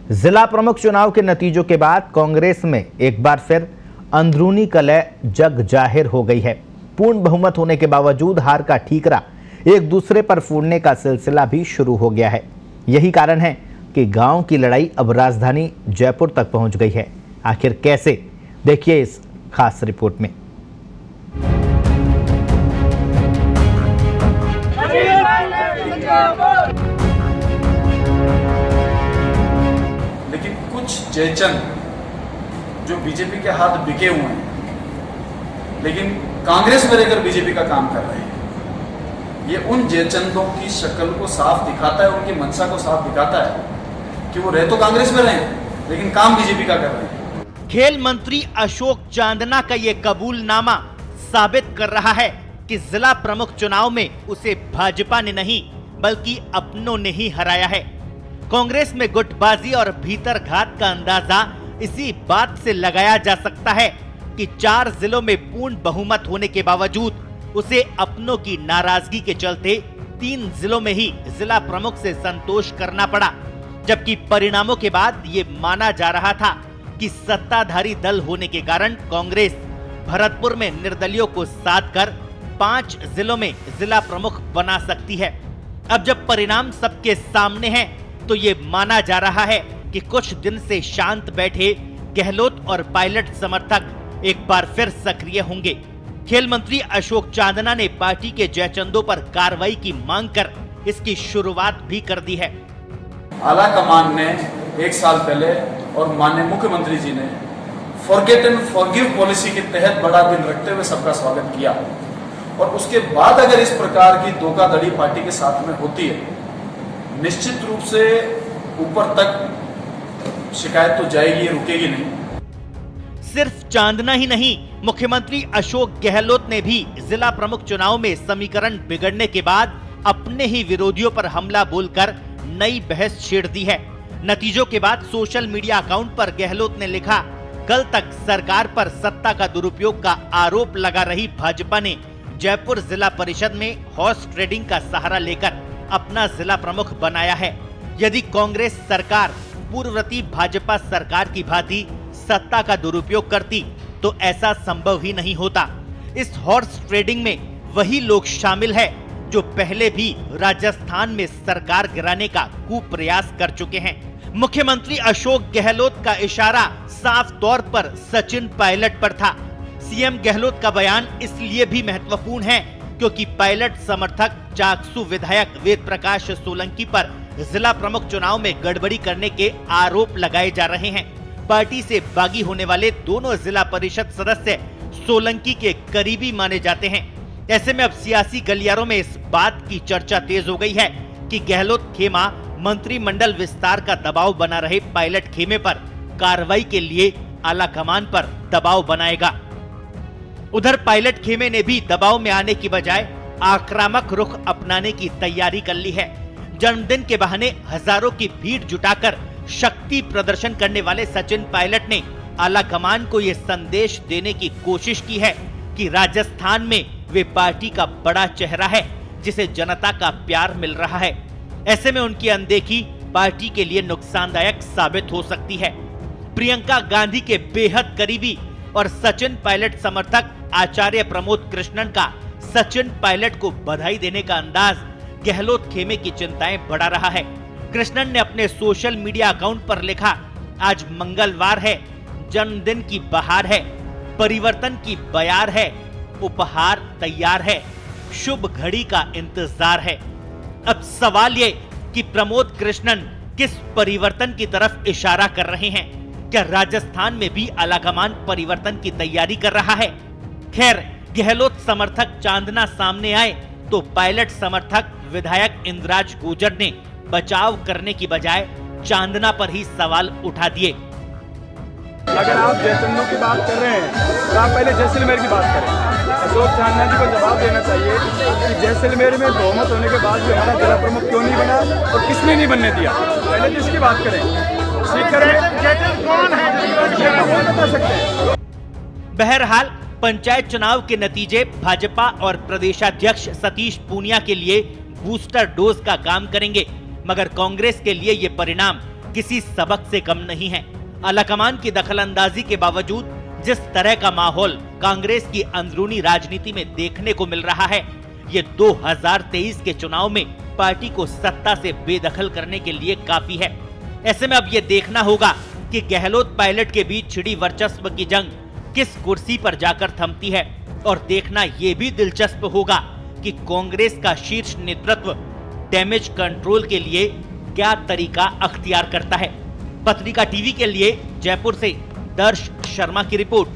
जिला प्रमुख चुनाव के नतीजों के बाद कांग्रेस में एक बार फिर अंदरूनी कलह जग जाहिर हो गई है। पूर्ण बहुमत होने के बावजूद हार का ठीकरा एक दूसरे पर फोड़ने का सिलसिला भी शुरू हो गया है। यही कारण है कि गांव की लड़ाई अब राजधानी जयपुर तक पहुंच गई है। आखिर कैसे, देखिए इस खास रिपोर्ट में। लेकिन कुछ जयचंद जो बीजेपी के हाथ बिके हुए हैं, लेकिन कांग्रेस में रहकर बीजेपी का काम कर रहे हैं, ये उन जयचंदों की शक्ल को साफ दिखाता है, उनकी मंशा को साफ दिखाता है कि वो रह तो कांग्रेस में रहे लेकिन काम बीजेपी का कर रहे हैं। खेल मंत्री अशोक चांदना का ये कबूलनामा साबित कर रहा है कि जिला प्रमुख चुनाव में उसे भाजपा ने नहीं बल्कि अपनों ने ही हराया है। कांग्रेस में गुटबाजी और भीतर घात का अंदाजा इसी बात से लगाया जा सकता है कि 4 जिलों में पूर्ण बहुमत होने के बावजूद उसे अपनों की नाराजगी के चलते 3 जिलों में ही जिला प्रमुख से संतोष करना पड़ा। जबकि परिणामों के बाद ये माना जा रहा था कि सत्ताधारी दल होने के कारण कांग्रेस भरतपुर में निर्दलियों को साध कर 5 जिलों में जिला प्रमुख बना सकती है। अब जब परिणाम सबके सामने हैं तो ये माना जा रहा है कि कुछ दिन से शांत बैठे गहलोत और पायलट समर्थक एक बार फिर सक्रिय होंगे। खेल मंत्री अशोक चांदना ने पार्टी के जयचंदों पर कार्रवाई की मांग कर इसकी शुरुआत भी कर दी है। आला कमान ने 1 साल पहले और माननीय मुख्यमंत्री जी ने फॉरगेट एंड फॉरगिव पॉलिसी के तहत बड़ा दिन रखते हुए सबका स्वागत किया, और उसके बाद अगर इस प्रकार की धोखाधड़ी पार्टी के साथ में होती है, निश्चित रूप से ऊपर तक शिकायत तो जाएगी, रुकेगी नहीं। सिर्फ चांदना ही नहीं, मुख्यमंत्री अशोक गहलोत ने भी जिला प्रमुख चुनाव में समीकरण बिगड़ने के बाद अपने ही विरोधियों पर हमला बोलकर नई बहस छेड़ दी है। नतीजों के बाद सोशल मीडिया अकाउंट पर गहलोत ने लिखा, कल तक सरकार पर सत्ता का दुरुपयोग का आरोप लगा रही भाजपा ने जयपुर जिला परिषद में हॉर्स ट्रेडिंग का सहारा लेकर अपना जिला प्रमुख बनाया है। यदि कांग्रेस सरकार पूर्ववर्ती भाजपा सरकार की भांति सत्ता का दुरुपयोग करती तो ऐसा संभव ही नहीं होता। इस हॉर्स ट्रेडिंग में वही लोग शामिल है जो पहले भी राजस्थान में सरकार गिराने का कुप्रयास कर चुके हैं। मुख्यमंत्री अशोक गहलोत का इशारा साफ तौर पर सचिन पायलट पर था। सीएम गहलोत का बयान इसलिए भी महत्वपूर्ण है क्योंकि पायलट समर्थक चाकसू विधायक वेद प्रकाश सोलंकी पर जिला प्रमुख चुनाव में गड़बड़ी करने के आरोप लगाए जा रहे हैं। पार्टी से बागी होने वाले दोनों जिला परिषद सदस्य सोलंकी के करीबी माने जाते हैं। ऐसे में अब सियासी गलियारों में इस बात की चर्चा तेज हो गई है कि गहलोत खेमा मंत्रिमंडल विस्तार का दबाव बना रहे पायलट खेमे पर कार्रवाई के लिए आला कमान पर दबाव बनाएगा। उधर पायलट खेमे ने भी दबाव में आने की बजाय आक्रामक रुख अपनाने की तैयारी कर ली है। जन्मदिन के बहाने हजारों की भीड़ जुटाकर शक्ति प्रदर्शन करने वाले सचिन पायलट ने आला कमान को यह संदेश देने की कोशिश की है कि राजस्थान में वे पार्टी का बड़ा चेहरा है जिसे जनता का प्यार मिल रहा है। ऐसे में उनकी अनदेखी पार्टी के लिए नुकसानदायक साबित हो सकती है। प्रियंका गांधी के बेहद करीबी और सचिन पायलट समर्थक आचार्य प्रमोद कृष्णन का सचिन पायलट को बधाई देने का अंदाज गहलोत खेमे की चिंताएं बढ़ा रहा है। कृष्णन ने अपने सोशल मीडिया अकाउंट पर लिखा, आज मंगलवार है, जन्मदिन की बहार है, परिवर्तन की बयार है, उपहार तैयार है, शुभ घड़ी का इंतजार है। अब सवाल ये कि प्रमोद कृष्णन किस परिवर्तन की तरफ इशारा कर रहे हैं? क्या राजस्थान में भी आलाकमान परिवर्तन की तैयारी कर रहा है? खैर, गहलोत समर्थक चांदना सामने आए तो पायलट समर्थक विधायक इंद्राज गुर्जर ने बचाव करने की बजाय चांदना पर ही सवाल उठा दिए। अगर आप जयचंदों की बात कर रहे हैं तो आप पहले जैसलमेर की बात करें। अशोक चांदना जी को जवाब देना चाहिए कि जैसलमेर में बहुमत होने के बाद भी हमारा जिला प्रमुख क्यों नहीं बना और किसने नहीं बनने दिया। पहले तो इसकी बात करें। सीकर में कौन है बता सकते हैं। बहरहाल पंचायत चुनाव के नतीजे भाजपा और प्रदेशाध्यक्ष सतीश पूनिया के लिए बूस्टर डोज का काम करेंगे, मगर कांग्रेस के लिए ये परिणाम किसी सबक से कम नहीं है। आलाकमान की दखलंदाजी के बावजूद जिस तरह का माहौल कांग्रेस की अंदरूनी राजनीति में देखने को मिल रहा है, ये 2023 के चुनाव में पार्टी को सत्ता से बेदखल करने के लिए काफी है। ऐसे में अब ये देखना होगा कि गहलोत पायलट के बीच छिड़ी वर्चस्व की जंग किस कुर्सी पर जाकर थमती है, और देखना यह भी दिलचस्प होगा कि कांग्रेस का शीर्ष नेतृत्व डैमेज कंट्रोल के लिए क्या तरीका अख्तियार करता है। पत्रिका टीवी के लिए जयपुर से दर्श शर्मा की रिपोर्ट।